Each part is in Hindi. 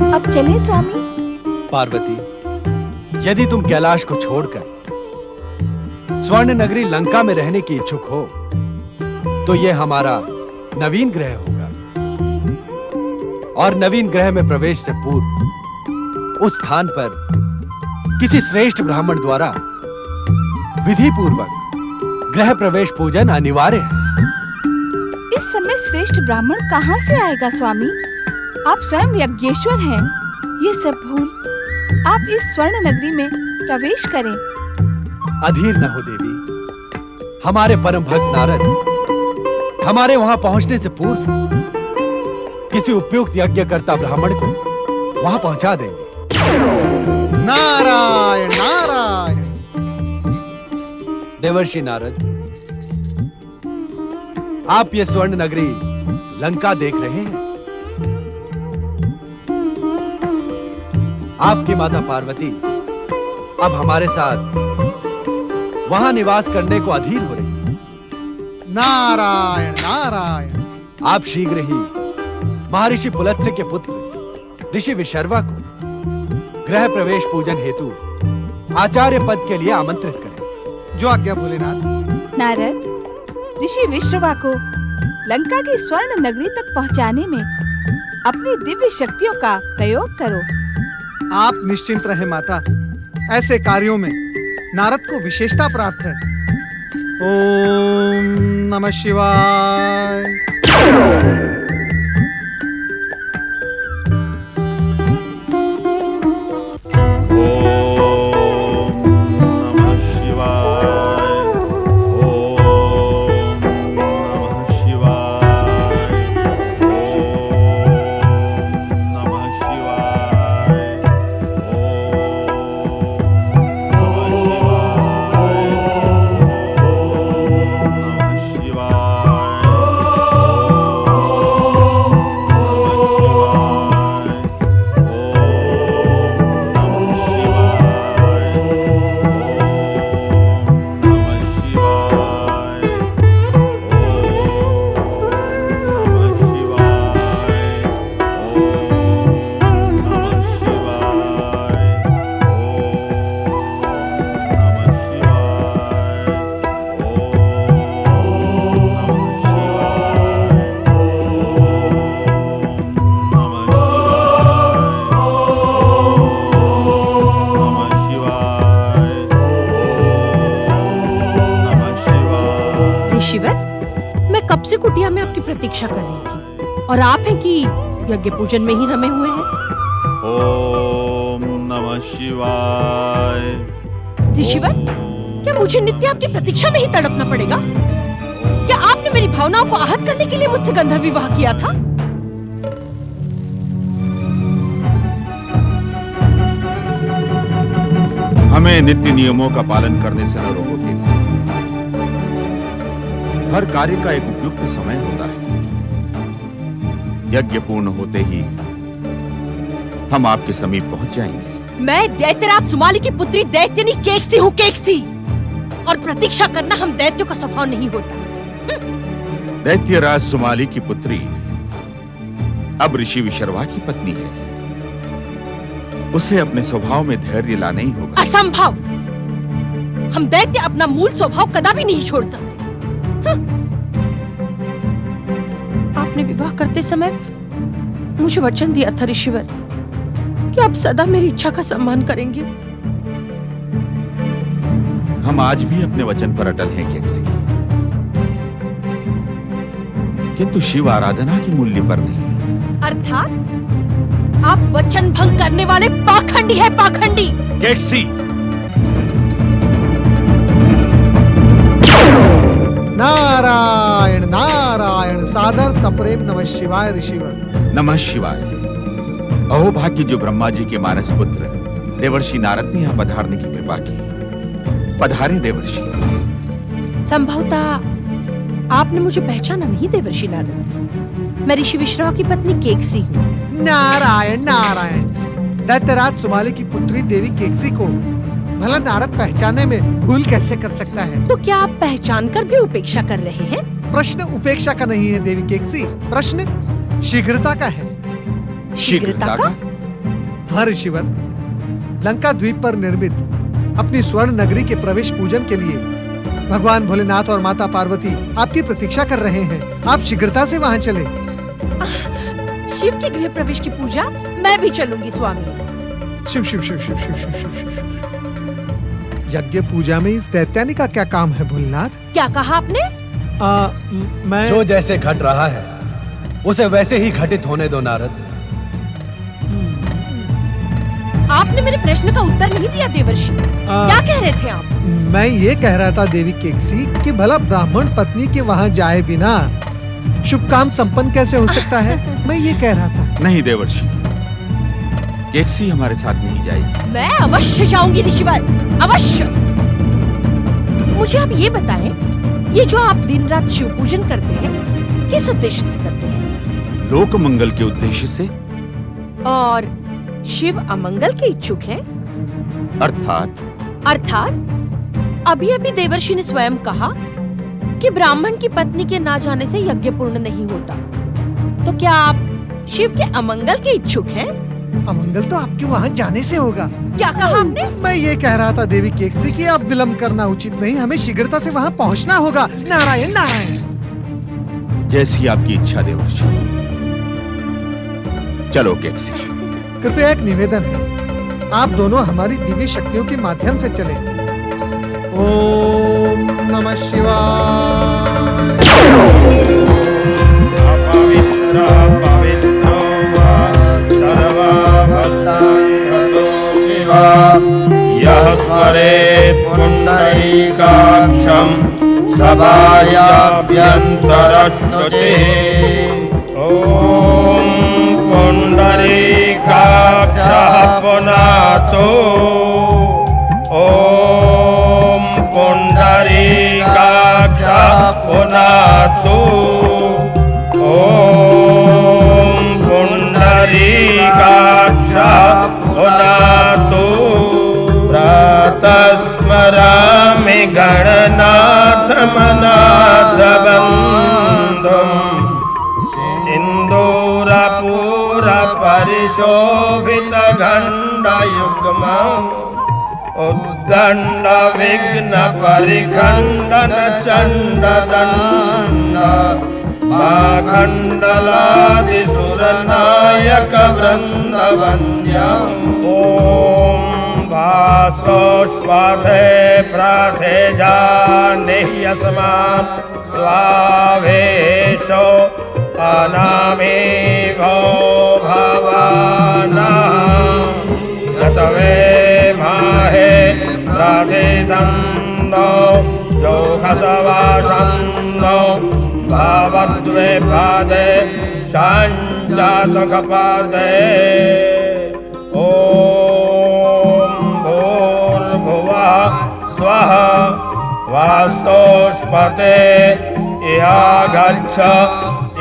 अब चले स्वामी। पार्वती, यदि तुम कैलाश को छोड़कर स्वर्ण नगरी लंका में रहने की इच्छुक हो तो यह हमारा नवीन ग्रह होगा, और नवीन ग्रह में प्रवेश से पूर्व उस स्थान पर किसी श्रेष्ठ ब्राह्मण द्वारा विधि पूर्वक गृह प्रवेश पूजन अनिवार्य है। इस समय श्रेष्ठ ब्राह्मण कहाँ से आएगा स्वामी? आप स्वयं यज्ञेश्वर हैं। ये सब भूल आप इस स्वर्ण नगरी में प्रवेश करें। अधीर न हो देवी, हमारे परम भक्त नारद हमारे वहां पहुंचने से पूर्व किसी उपयुक्त यज्ञकर्ता ब्राह्मण को वहां पहुंचा देंगे। नारायण नारायण। देवर्षि नारद, आप ये स्वर्ण नगरी लंका देख रहे हैं। आपकी माता पार्वती अब हमारे साथ वहां निवास करने को अधीर हो रही है। नारायण नारायण। आप शीघ्र ही महर्षि पुलत्स्य के पुत्र ऋषि विशर्वा को गृह प्रवेश पूजन हेतु आचार्य पद के लिए आमंत्रित करें। जो आज्ञा भोलेनाथ। नारद, ऋषि विश्रवा को लंका की स्वर्ण नगरी तक पहुंचाने में अपनी दिव्य शक्तियों का प्रयोग करो। आप निश्चिंत रहे माता, ऐसे कार्यों में नारद को विशेषता प्राप्त है। ओम नमः शिवाय। कब से कुटिया में आपकी प्रतीक्षा कर रही थी, और आप हैं कि यज्ञ पूजन में ही रमे हुए हैं। ओम नमः शिवाय। ऋषिवर, क्या मुझे नित्य आपकी प्रतीक्षा में ही तड़पना पड़ेगा? क्या आपने मेरी भावनाओं को आहत करने के लिए मुझसे गंधर्व विवाह किया था? हमें नित्य नियमों का पालन करने से न रोको किसी। हर कार्य का एक उपयुक्त समय होता है। यज्ञ पूर्ण होते ही हम आपके समीप पहुंच जाएंगे। मैं दैत्यराज सुमाली की पुत्री दैत्यनी केकसी हूँ, केकसी। और प्रतीक्षा करना हम दैत्यों का स्वभाव नहीं होता। दैत्यराज सुमाली की पुत्री अब ऋषि विशर्वा की पत्नी है। उसे अपने स्वभाव में धैर्य लाना ही होगा। असंभव। हम दैत्य अपना मूल स्वभाव कदापि नहीं छोड़ सकते। आपने विवाह करते समय मुझे वचन दिया था ऋषिवर कि आप सदा मेरी इच्छा का सम्मान करेंगे। हम आज भी अपने वचन पर अटल हैं केकसी, किंतु शिव आराधना के मूल्य पर नहीं। अर्थात आप वचन भंग करने वाले पाखंडी हैं, पाखंडी। केकसी, नारायण नारायण। सादर सप्रेम नमः शिवाय ऋषिवर। नमः शिवाय। अहो भाग्य जो ब्रह्मा जी के मानस पुत्र देवर्षि नारद ने यहाँ पधारने की कृपा की। पधारे देवर्षि। संभवतः आपने मुझे पहचाना नहीं देवर्षि नारद। मैं ऋषि विश्रवा की पत्नी केकसी हूँ। नारायण नारायण। दैत्यराज सुमाली की पुत्री देवी केकसी को भला नारद पहचाने में भूल कैसे कर सकता है? तो क्या आप पहचान कर भी उपेक्षा कर रहे हैं? प्रश्न उपेक्षा का नहीं है देवी केकसी, प्रश्न शीघ्रता का है। शीघ्रता का? हाँ ऋषिवर, लंका द्वीप पर निर्मित अपनी स्वर्ण नगरी के प्रवेश पूजन के लिए भगवान भोलेनाथ और माता पार्वती आपकी प्रतीक्षा कर रहे हैं। आप शीघ्रता से वहां चले। शिव के गृह प्रवेश की पूजा मैं भी चलूंगी स्वामी। शिव शिव शिव शिव शिव शिव शिव शिव शिव। यज्ञ पूजा में इस दैत्यानी का क्या काम है भोलेनाथ? क्या कहा आपने? मैं जो जैसे घट रहा है उसे वैसे ही घटित होने दो नारद। आपने मेरे प्रश्न का उत्तर नहीं दिया देवर्षि। क्या कह रहे थे आप? मैं ये कह रहा था देवी केकसी कि भला ब्राह्मण पत्नी के वहां जाए बिना शुभ काम संपन्न कैसे हो सकता है? मैं ये कह रहा था। नहीं देवर्षि, केकसी हमारे साथ नहीं जाएगी। मैं अवश्य जाऊंगी ऋषिवर, अवश्य। मुझे आप ये बताएं, ये जो आप दिन रात शिव पूजन करते हैं, किस उद्देश्य से करते हैं? लोक मंगल के उद्देश्य से। और शिव अमंगल के इच्छुक हैं? अर्थात अभी अभी देवर्षि ने स्वयं कहा कि ब्राह्मण की पत्नी के ना जाने से यज्ञ पूर्ण नहीं होता। तो क्या आप शिव के अमंगल के इच्छुक हैं? अमंगल तो आपके वहां जाने से होगा। क्या कहा आपने? मैं ये कह रहा था देवी केकसी कि अब विलंब करना उचित नहीं, हमें शीघ्रता से वहां पहुंचना होगा। नारायण नारायण। जैसी आपकी इच्छा देवर्षि। चलो केकसी। कृपया एक निवेदन है, आप दोनों हमारी दिव्य शक्तियों के माध्यम से चले। ओम नमः शिवाय। अपवित्र पवित्रो वा सर्वभूतान्तो शिवा यः स्मरेत् पुण्डरीकाक्षं सभायाभ्यन्तरश्रुतिः। ॐ पुण्डरीकाक्षः पुनातो। ॐ पुण्डरीकाक्षः पुनातो। ॐ पुण्डरीकाक्षः पुनातो। प्रातः स्मरामि गणनाथमनाथबन्धुम् सिन्दूरपूरपरिशोभितगण्डयुग्मम् उद्दण्डविघ्नपरिखण्डन चण्डदण्ड माखण्डलादिसुरनायकवृन्दवन्द्यम्। ॐ वासोष्पथे प्राथेजानिह्यस्मान् स्वावेशो अनामेवो भवानः यतवे माहे प्राथितन्नो योगसवासन्नो भावद्वे पादे शाञ्जातकपादे। ॐ भूर्भुवः स्वः वास्तोष्पते इह गच्छ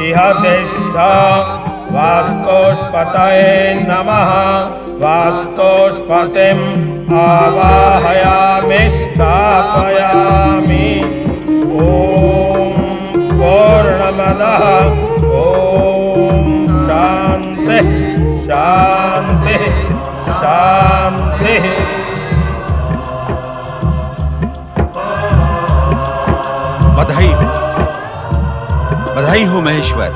इह तिष्ठ। वास्तोष्पतये नमः। वास्तोष्पतिम् आवाहयामि स्थापयामि। ॐ पूर्णमदः। ॐ शान्तिः शान्तिः शान्तिः। बधाई हो महेश्वर,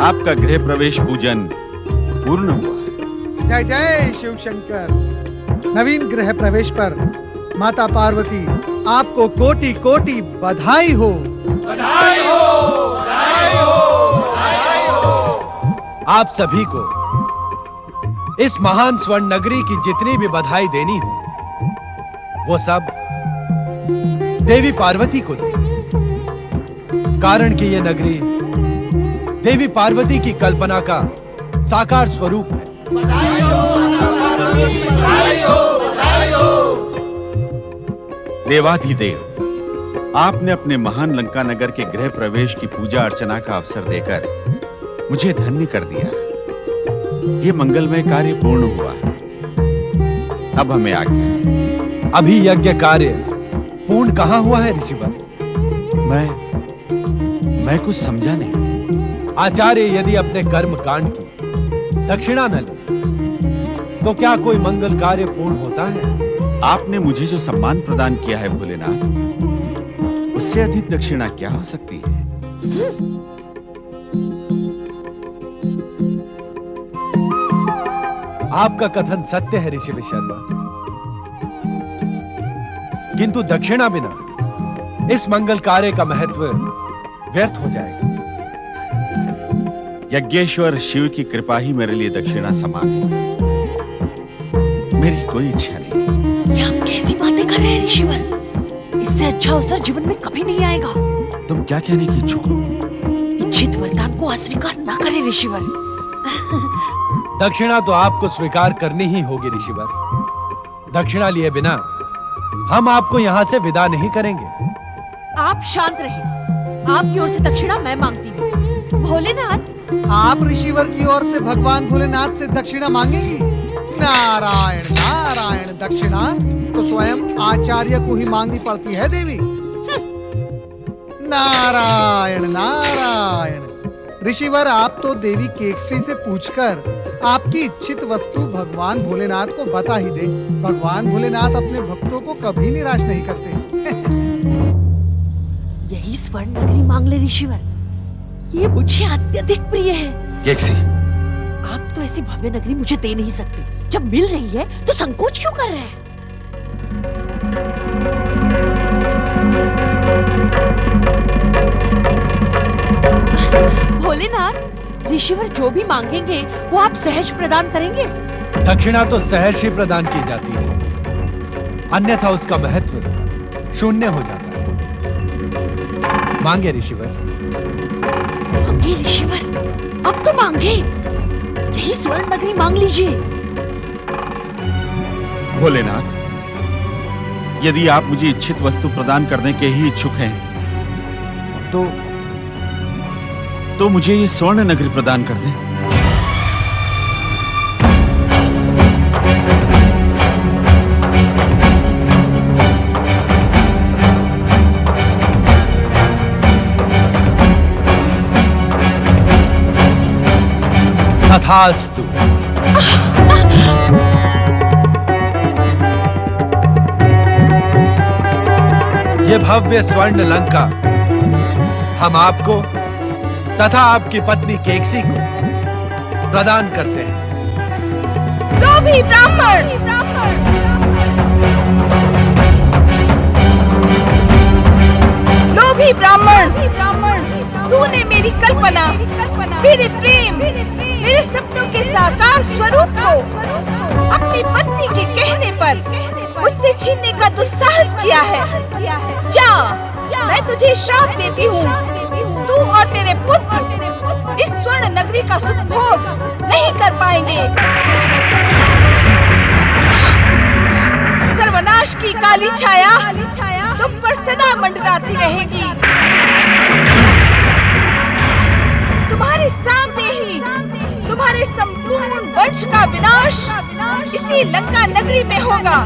आपका गृह प्रवेश पूजन पूर्ण हुआ। जय जय शिव शंकर। नवीन गृह प्रवेश पर माता पार्वती आपको कोटि कोटि बधाई हो। बधाई हो, बधाई हो, बधाई हो। आप सभी को इस महान स्वर्ण नगरी की जितनी भी बधाई देनी हो वो सब देवी पार्वती को दे, कारण कि यह नगरी देवी पार्वती की कल्पना का साकार स्वरूप है। बधाई हो, पार्वती, बधाई हो, बधाई हो। देवाधिदेव, आपने अपने महान लंका नगर के गृह प्रवेश की पूजा अर्चना का अवसर देकर मुझे धन्य कर दिया। ये मंगलमय कार्य पूर्ण हुआ। अब हमें आज्ञा दें। अभी यज्ञ कार्य पूर्ण कहाँ हुआ है ऋषिवर? मैं कुछ समझा नहीं। आचार्य यदि अपने कर्म कांड की दक्षिणा न ले तो क्या कोई मंगल कार्य पूर्ण होता है? आपने मुझे जो सम्मान प्रदान किया है भोलेनाथ, उससे अधिक दक्षिणा क्या हो सकती है? आपका कथन सत्य है ऋषि विशर्मा, किंतु दक्षिणा बिना इस मंगल कार्य का महत्व व्यर्थ हो जाएगा। यज्ञेश्वर शिव की कृपा ही मेरे लिए दक्षिणा समान है। मेरी कोई इच्छा नहीं। ये आप कैसी बातें कर रहे हैं ऋषिवर? इससे अच्छा अवसर जीवन में कभी नहीं आएगा। तुम क्या कहने की इच्छुक हो? इच्छित वरदान को अस्वीकार ना करें ऋषिवर। दक्षिणा तो आपको स्वीकार करनी ही होगी ऋषिवर। दक्षिणा लिए बिना हम आपको यहां से विदा नहीं करेंगे। आप शांत रहें। आपकी ओर से दक्षिणा मैं मांगती हूँ। भोलेनाथ, आप ऋषिवर की ओर से भगवान भोलेनाथ से दक्षिणा मांगेंगी? नारायण नारायण, दक्षिणा तो स्वयं आचार्य को ही मांगनी पड़ती है देवी। नारायण नारायण, ऋषिवर आप तो देवी केकसी से पूछकर आपकी इच्छित वस्तु भगवान भोलेनाथ को बता ही दे। भगवान भोलेनाथ अपने भक्तों को कभी निराश नहीं करते। यही स्वर्ण नगरी मांग ले ऋषिवर। ये मुझे अत्यधिक प्रिय है। केकसी, आप तो ऐसी भव्य नगरी मुझे दे नहीं सकते। जब मिल रही है तो संकोच क्यों कर रहे हैं? भोलेनाथ, ऋषिवर जो भी मांगेंगे वो आप सहज प्रदान करेंगे? दक्षिणा तो सहर्ष ही प्रदान की जाती है, अन्यथा उसका महत्व शून्य हो जाता है। मांगे ऋषिवर। मांगे ऋषिवर, अब तो मांगे। यही स्वर्ण नगरी मांग लीजिए। भोलेनाथ, यदि आप मुझे इच्छित वस्तु प्रदान करने के ही इच्छुक हैं, तो मुझे ये स्वर्ण नगरी प्रदान कर दें। तथास्तु। ये भव्य स्वर्ण लंका हम आपको तथा आपकी पत्नी केकसी को प्रदान करते हैं। लोभी ब्राह्मण! लोभी ब्राह्मण! तूने मेरी कल्पना, मेरे प्रेम, मेरे सपनों के साकार स्वरूप को अपनी पत्नी के कहने पर मुझसे छीनने का दुस्साहस किया है। जा, मैं तुझे श्राप देती हूँ। तू और तेरे पुत्र इस स्वर्ण नगरी का सुख भोग नहीं कर पाएंगे। सर्वनाश की काली छाया तुम पर सदा मंडराती रहेगी। तुम्हारे सामने ही तुम्हारे संपूर्ण वंश का विनाश इसी लंका नगरी में होगा।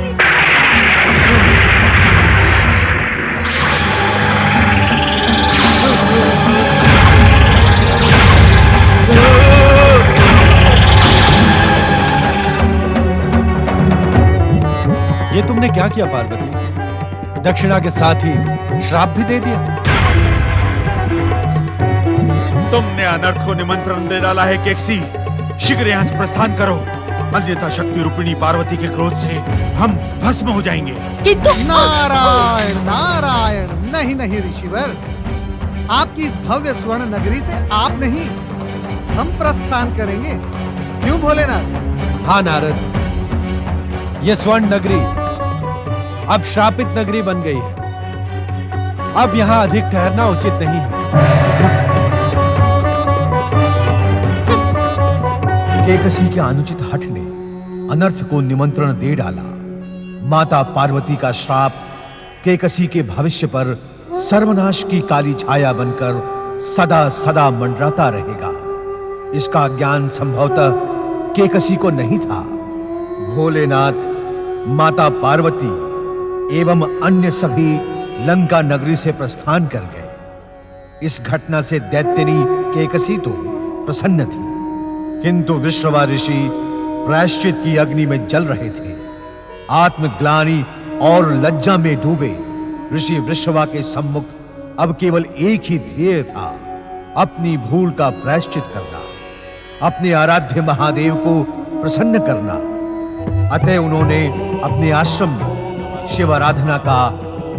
ये तुमने क्या किया पार्वती? दक्षिणा के साथ ही श्राप भी दे दिया। तुमने अनर्थ को निमंत्रण दे डाला है केकसी। शीघ्र यहाँ से प्रस्थान करो, अन्यथा शक्ति रूपिणी पार्वती के क्रोध से हम भस्म हो जाएंगे। किंतु नारायण नारायण, नहीं नहीं ऋषिवर, आपकी इस भव्य स्वर्ण नगरी से आप नहीं, हम प्रस्थान करेंगे। क्यों भोलेनाथ? हाँ नारद, ये स्वर्ण नगरी अब श्रापित नगरी बन गई है। अब यहाँ अधिक ठहरना उचित नहीं है। केकसी के अनुचित हठ ने अनर्थ को निमंत्रण दे डाला। माता पार्वती का श्राप केकसी के भविष्य पर सर्वनाश की काली छाया बनकर सदा सदा मंडराता रहेगा। इसका ज्ञान संभवतः केकसी को नहीं था। भोलेनाथ, माता पार्वती एवं अन्य सभी लंका नगरी से प्रस्थान कर गए। इस घटना से दैत्यनी केकसी तो प्रसन्न थी, किंतु विश्रवा ऋषि प्रायश्चित की अग्नि में जल रहे थे। आत्मग्लानि और लज्जा में डूबे ऋषि वृषवा के सम्मुख अब केवल एक ही ध्येय था, अपनी भूल का प्रायश्चित करना, अपने आराध्य महादेव को प्रसन्न करना। अतः उन्होंने अपने आश्रम में शिव आराधना का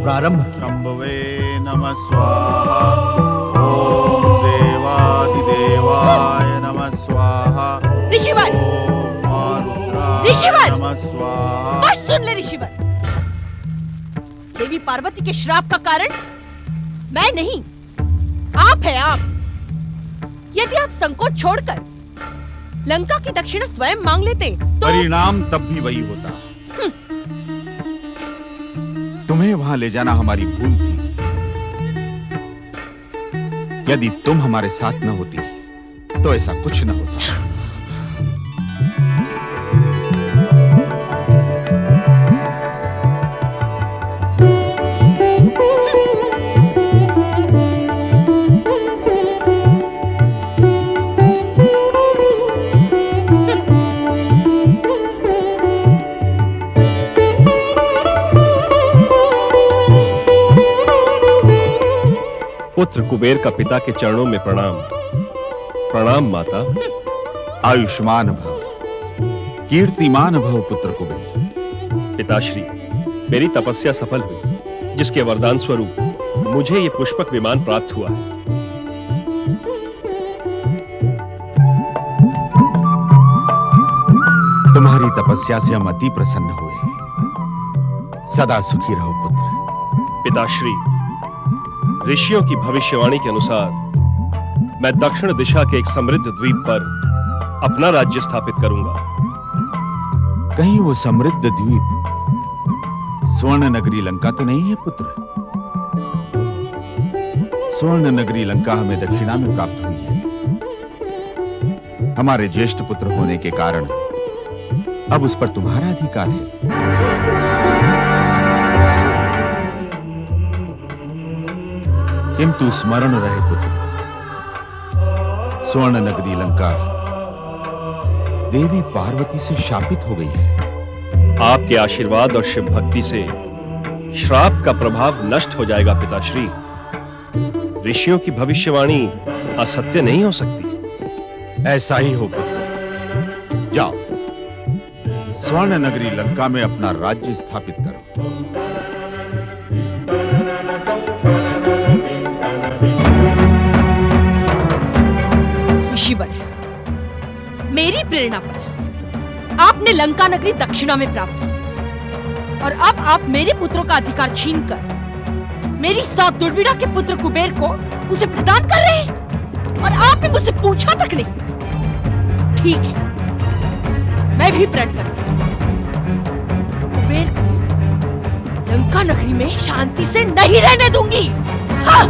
प्रारंभ किया। शंभवे नमः स्वाहा, ओम देवादिदेवाय नमः स्वाहा, ऋषिवर, ओम आरुद्राय ऋषिवर! नमः स्वाहा। बस सुन ले ऋषिवर, देवी पार्वती के श्राप का कारण मैं नहीं, आप है आप। यदि आप संकोच छोड़कर लंका की दक्षिणा स्वयं मांग लेते तो परिणाम तब भी वही होता। तुम्हें वहां ले जाना हमारी भूल थी। यदि तुम हमारे साथ न होती तो ऐसा कुछ न होता। पुत्र कुबेर का पिता के चरणों में प्रणाम। प्रणाम माता। आयुष्मान भव, कीर्तिमान भव पुत्र कुबेर। पिताश्री, मेरी तपस्या सफल हुई, जिसके वरदान स्वरूप मुझे ये पुष्पक विमान प्राप्त हुआ है। तुम्हारी तपस्या से हम अति प्रसन्न हुए। सदा सुखी रहो पुत्र। पिताश्री, ऋषियों की भविष्यवाणी के अनुसार मैं दक्षिण दिशा के एक समृद्ध द्वीप पर अपना राज्य स्थापित करूंगा। कहीं वो समृद्ध द्वीप स्वर्ण नगरी लंका तो नहीं है पुत्र? स्वर्ण नगरी लंका हमें दक्षिणा में प्राप्त हुई है। हमारे ज्येष्ठ पुत्र होने के कारण अब उस पर तुम्हारा अधिकार है। किंतु स्मरण रहे पुत्र, स्वर्ण नगरी लंका देवी पार्वती से शापित हो गई है। आपके आशीर्वाद और शिव भक्ति से श्राप का प्रभाव नष्ट हो जाएगा पिताश्री। ऋषियों की भविष्यवाणी असत्य नहीं हो सकती। ऐसा ही हो पुत्र। जाओ, स्वर्ण नगरी लंका में अपना राज्य स्थापित करो। ऋषिवर, मेरी प्रेरणा पर आपने लंका नगरी दक्षिणा में प्राप्त की और अब आप मेरे पुत्रों का अधिकार छीनकर मेरी सात दुर्विड़ा के पुत्र कुबेर को उसे प्रदान कर रहे हैं और आपने मुझसे पूछा तक नहीं। ठीक है, मैं भी प्रण करती हूँ, कुबेर को लंका नगरी में शांति से नहीं रहने दूंगी। हाँ।